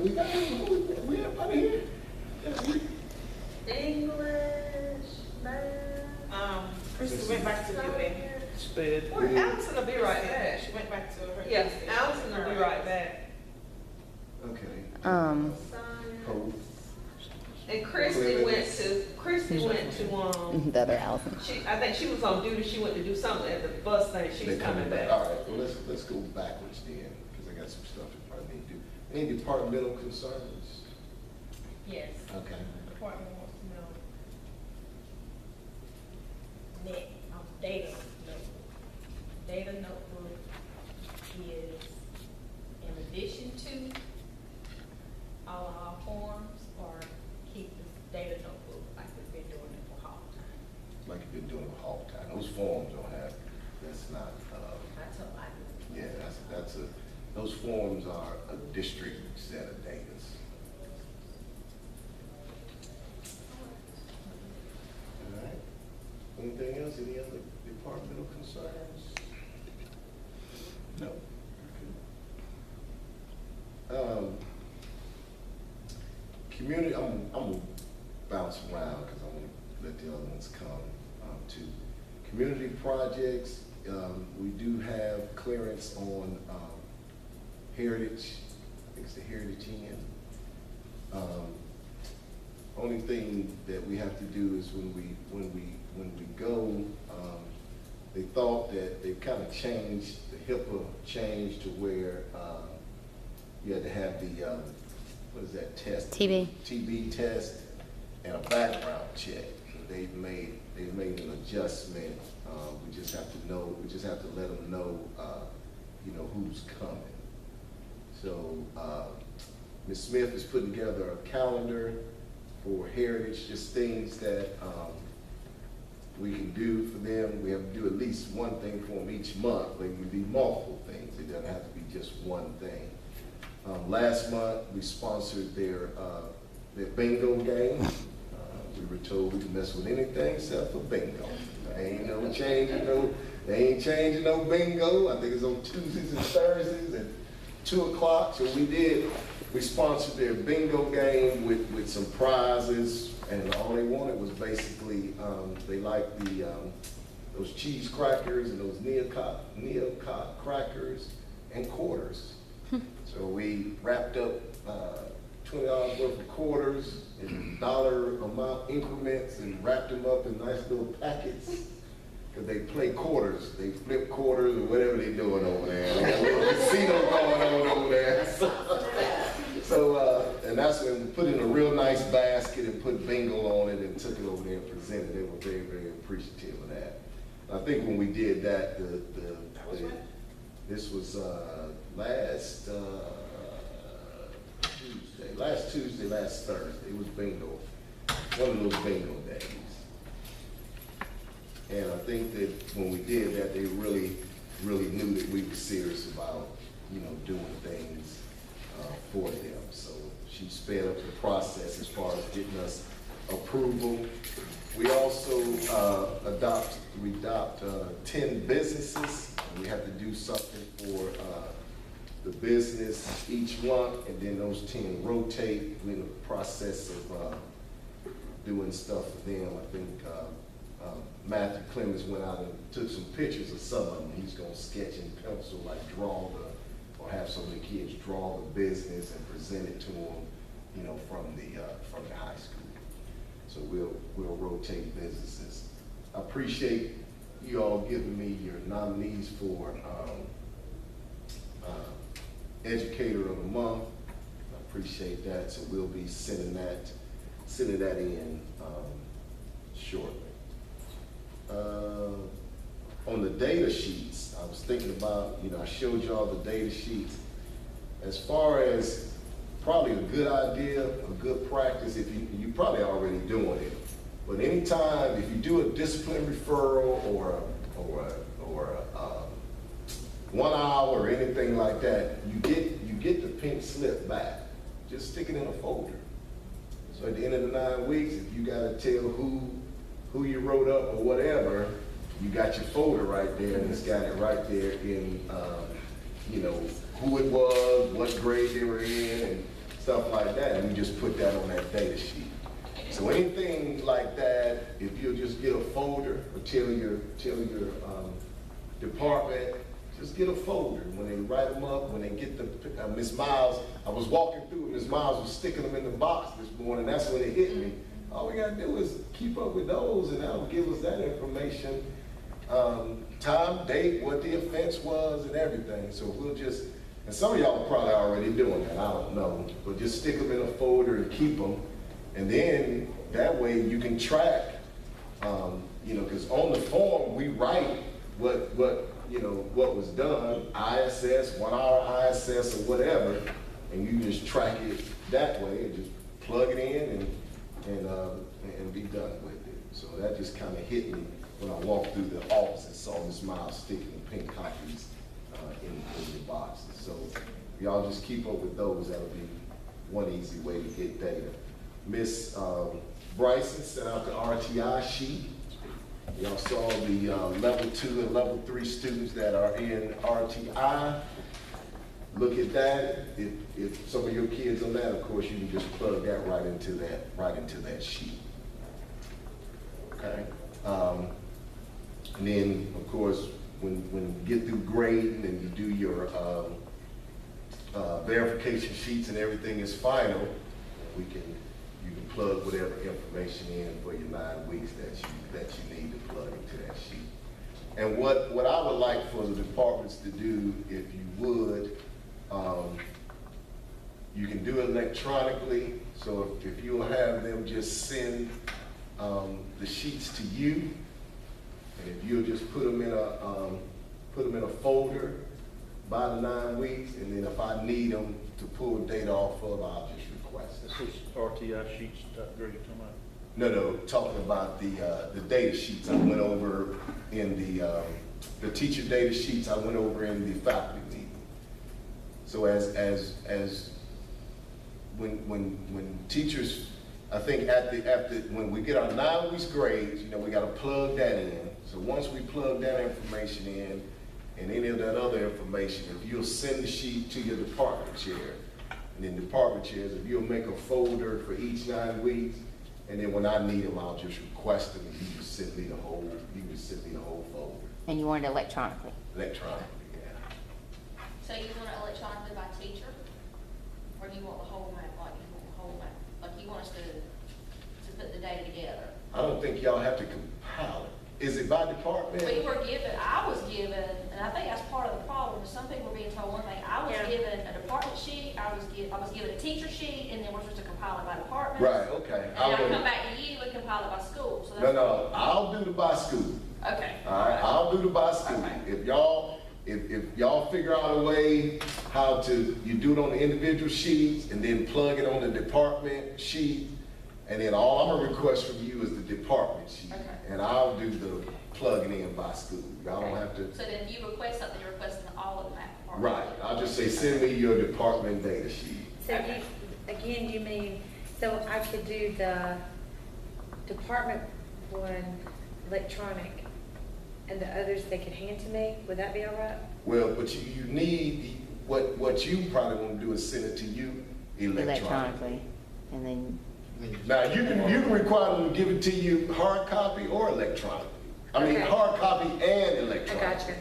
we got we everybody here. English, math. Kristen went back to duty. Sped. Well, Allison will be right back. She went back to her. Yeah, duty. Allison will be right back. Okay. Science. Cool. And Christy went to, The other Allison. I think she was on duty, she went to do something at the bus thing, They she's coming back. All right, well, let's go backwards then, because I got some stuff we probably need to do. Any departmental concerns? Yes, Okay. the department wants to know net, data notebook. Data notebook is in addition to all of our forms, or keep the data notebook like we've been doing it for all time. Like you've been doing with Hawk Time. Those forms don't have, that's not, That's a lot. yeah, that's a, those forms are a district set of data. All right. Anything else? Any other departmental concerns? No. Community, I'm gonna bounce around because I want to let the other ones come too. Community projects, we do have clearance on Heritage. I think it's the Heritage Inn. Only thing that we have to do is when we go, they thought that they kind of changed, the HIPAA changed to where you had to have the, what is that test? TB test and a background check. So they've made an adjustment. We just have to let them know, who's coming. So Ms. Smith is putting together a calendar for Heritage, just things that we can do for them. We have to do at least one thing for them each month, but it can be multiple things. It doesn't have to be just one thing. Last month, we sponsored their bingo game. We were told we could mess with anything except for bingo. They ain't changing no bingo. I think it's on Tuesdays and Thursdays at 2 o'clock. So we sponsored their bingo game with some prizes, and all they wanted was basically, they liked those cheese crackers and those Neocott crackers and quarters. So we wrapped up $20 worth of quarters in dollar amount increments and wrapped them up in nice little packets. Because they play quarters, they flip quarters or whatever they're doing over there. They got a little casino going on over there. So and that's when we put in a real nice basket and put bingo on it and took it over there and presented. They were very, very appreciative of that. I think when we did that, this was last Thursday. It was bingo, one of those bingo days. And I think that when we did that, they really, really knew that we were serious about, doing things for them. So she sped up the process as far as getting us approval. We also adopt 10 businesses. And we have to do something for the business each month, and then those 10 rotate. We're in the process of doing stuff for them. I think Matthew Clemens went out and took some pictures of some of them. He's gonna sketch in pencil, like or have some of the kids draw the business and present it to them, from the high school. So we'll rotate businesses. I appreciate you all giving me your nominees for Educator of the Month. I appreciate that. So we'll be sending that in shortly. On the data sheets, I was thinking about, I showed you all the data sheets. As far as probably a good idea, a good practice, if you probably already doing it, but anytime, if you do a discipline referral or 1 hour or anything like that, you get the pink slip back. Just stick it in a folder. So at the end of the 9 weeks, if you gotta tell who you wrote up or whatever, you got your folder right there, and it's got it right there in, who it was, what grade they were in, and stuff stuff like that, and we just put that on that data sheet. So anything like that, if you'll just get a folder, or tell your department, just get a folder. When they write them up, when they get the, Ms. Miles, I was walking through and Ms. Miles was sticking them in the box this morning, that's when it hit me. All we gotta do is keep up with those, and that'll give us that information. Time, date, what the offense was, and everything. So we'll just, and some of y'all are probably already doing that, I don't know, but just stick them in a folder and keep them. And then that way you can track, you know, because on the form we write what was done, ISS, 1 hour ISS or whatever, and you just track it that way and just plug it in and be done with it. So that just kind of hit me when I walked through the office and saw Ms. Miles sticking the pink copies in the boxes. So y'all just keep up with those. That'll be one easy way to get data. Miss Bryson sent out the RTI sheet. Y'all saw the level 2 and level 3 students that are in RTI. Look at that. If some of your kids on that, of course, you can just plug that right into that sheet. Okay. And then, of course, when you get through grading and you do your verification sheets and everything is final, you can plug whatever information in for your 9 weeks that you need to plug into that sheet. And what I would like for the departments to do, if you would, you can do it electronically. So if you'll have them just send the sheets to you, and if you'll just put them in a folder by the 9 weeks, and then if I need them to pull data off of, I'll just request it. This RTI sheets, Greg, talking about? No, talking about the data sheets I went over in the teacher data sheets I went over in the faculty meeting. So as when teachers, I think when we get our 9 weeks grades, we got to plug that in. So once we plug that information in, and any of that other information, if you'll send the sheet to your department chair, and then department chairs, if you'll make a folder for each 9 weeks, and then when I need them, I'll just request them, and you can send me the whole folder. And you want it electronically? Electronically, yeah. So you want it electronically by teacher? Or do you want the whole map, like you want us to put the data together? I don't think y'all have to compile it. Is it by department? I was given, and I think that's part of the problem, is some people were being told one thing. I was given a department sheet, I was given a teacher sheet, and then we're supposed to compile it by department. Right, okay. And then I come back to you and compile it by school, so that's. No, I'll do the by school. Okay. All right, I'll do the by school. Okay. If y'all figure out a way how to, you do it on the individual sheets and then plug it on the department sheet, and then all I'm gonna request from you is the department sheet. Okay. And I'll do the plugging in by school. Y'all don't have to. So then if you request something, you're requesting all of the map department. Right, I'll just say, send me your department data sheet. So Okay. you mean, so I could do the department one electronic and the others they could hand to me? Would that be all right? Well, but you need, what you probably want to do is send it to you electronically. And then, Now, you can require them to give it to you hard copy or electronically. I mean, Okay. hard copy and I electronic. gotcha.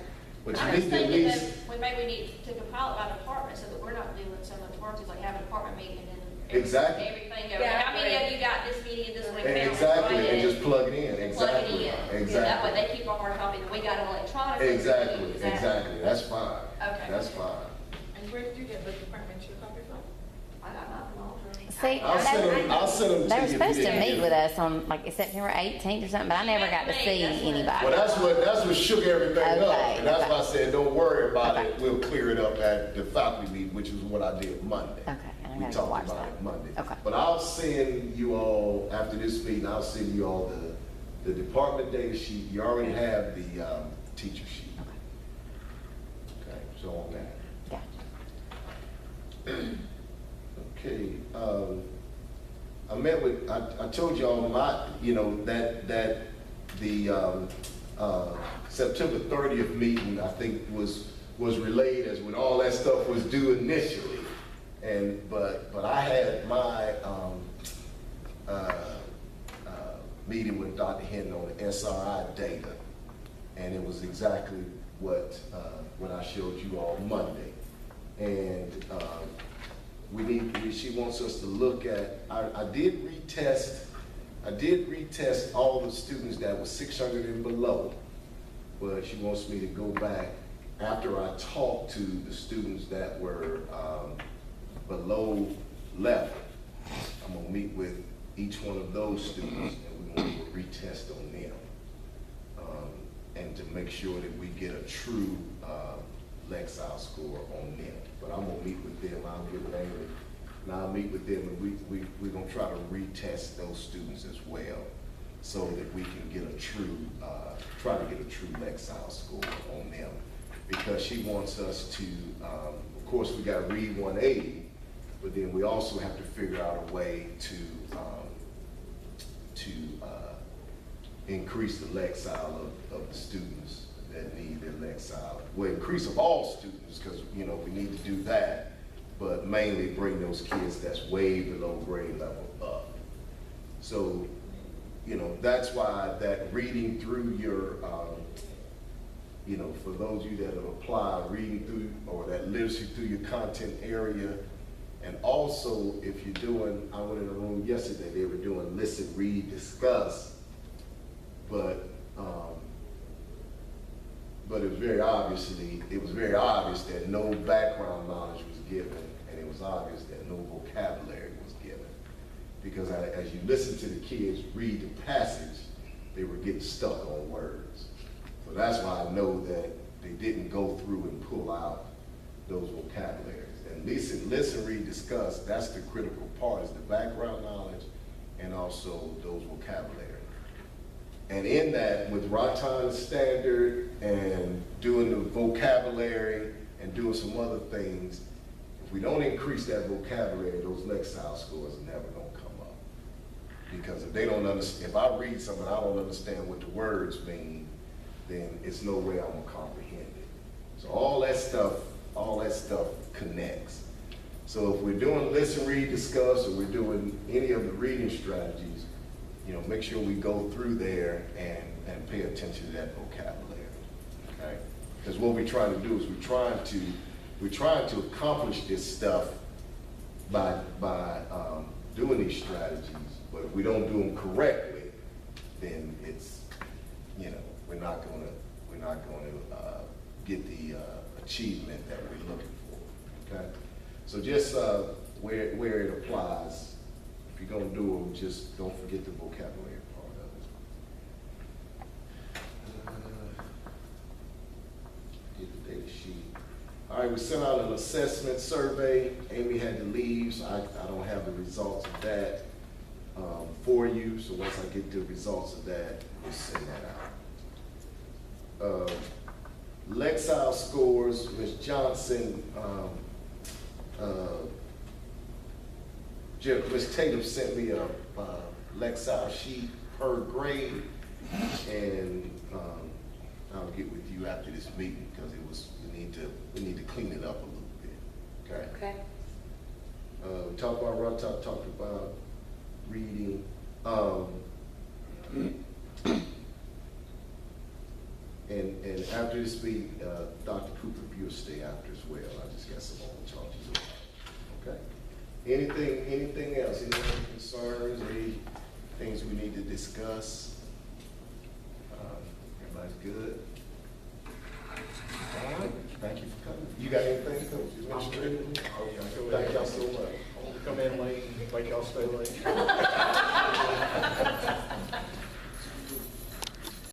But I'm you just need to at thinking least, that we need to compile it by department so that we're not doing some of the work, it's like have a department meeting and then. Exactly. Everything goes, Yeah, how many of you got this meeting this week? exactly, and just plug it in, Plug it exactly, in. That way exactly. they keep a hard copy, and we got it electronically. Exactly, that's fine. Okay. That's fine. And where did you get the department your copy from? I got nothing on there. see, I'll send them to they you. were if you supposed to didn't meet get with it. us on like September 18th or something, but I never got to see anybody. Well, that's what shook everything up, Okay, and that's okay. why I said, don't worry about Okay. it, we'll clear it up at the faculty meeting, which is what I did Monday. Okay, and I We gotta go talked watch about that. it Monday. Okay. But I'll send you all, after this meeting, I'll send you all the department data sheet. You already have the teacher sheet. Okay, so on that. Gotcha. Okay, I met with, I told y'all that the September 30th meeting, I think, was relayed as when all that stuff was due initially. But I had SRI data. And it was exactly what I showed you all Monday. And she wants us to look at, I did retest all the students that were 600 and below, but she wants me to go back after I talked to the students that were below level. I'm gonna meet with each one of those students and we're gonna do a retest on them. And to make sure that we get a true Lexile score on them. But I'm gonna meet with them, I'll get with Amy, and I'll meet with them, and we're gonna try to retest those students as well, so that we can get a true, try to get a true Lexile score on them. Because she wants us to, of course, we got read 180, but then we also have to figure out a way to increase the Lexile of the students that need their Lexile. Well, increase of all students, because, you know, we need to do that, but mainly bring those kids that's way below grade level up. So, you know, that's why that reading through your, you know, for those of you that have applied, reading through, or that literacy through your content area, and also if you're doing, I went in the room yesterday, they were doing listen, read, discuss, but it was very obvious that no background knowledge was given, and it was obvious that no vocabulary was given. Because as you listen to the kids read the passage, they were getting stuck on words. So that's why I know that they didn't go through and pull out those vocabularies. And listen, read, discuss, that's the critical part, is the background knowledge and also those vocabularies. And in that, with Raton Standard and doing the vocabulary and doing some other things, if we don't increase that vocabulary, those Lexile scores are never gonna come up. Because if they don't understand, if I read something, I don't understand what the words mean, then it's no way I'm gonna comprehend it. So all that stuff connects. So if we're doing listen, read, discuss, or we're doing any of the reading strategies, you know, make sure we go through there and pay attention to that vocabulary, okay? Because what we're trying to do is we're trying to accomplish this stuff by doing these strategies. But if we don't do them correctly, then it's, you know, we're not going to get the achievement that we're looking for, okay? So just where it applies. If you're going to do them, just don't forget the vocabulary part of it. Get the data sheet. All right, we sent out an assessment survey. Amy had to leave, so I don't have the results of that for you. So once I get the results of that, we'll send that out. Lexile scores, Ms. Johnson, Ms. Tatum sent me a Lexile sheet per grade, and I'll get with you after this meeting because we need to clean it up a little bit. Okay. Okay. We talked about Raton, talked about reading. And after this meeting, Dr. Cooper, if you'll stay after as well. I just got some more to talk to you about. Okay. Anything else? Any other concerns? Any things we need to discuss? Everybody's good? All right. Thank you for coming. You got anything, Coach? Administrator? Okay. Thank y'all so much. Come in late, make y'all stay late.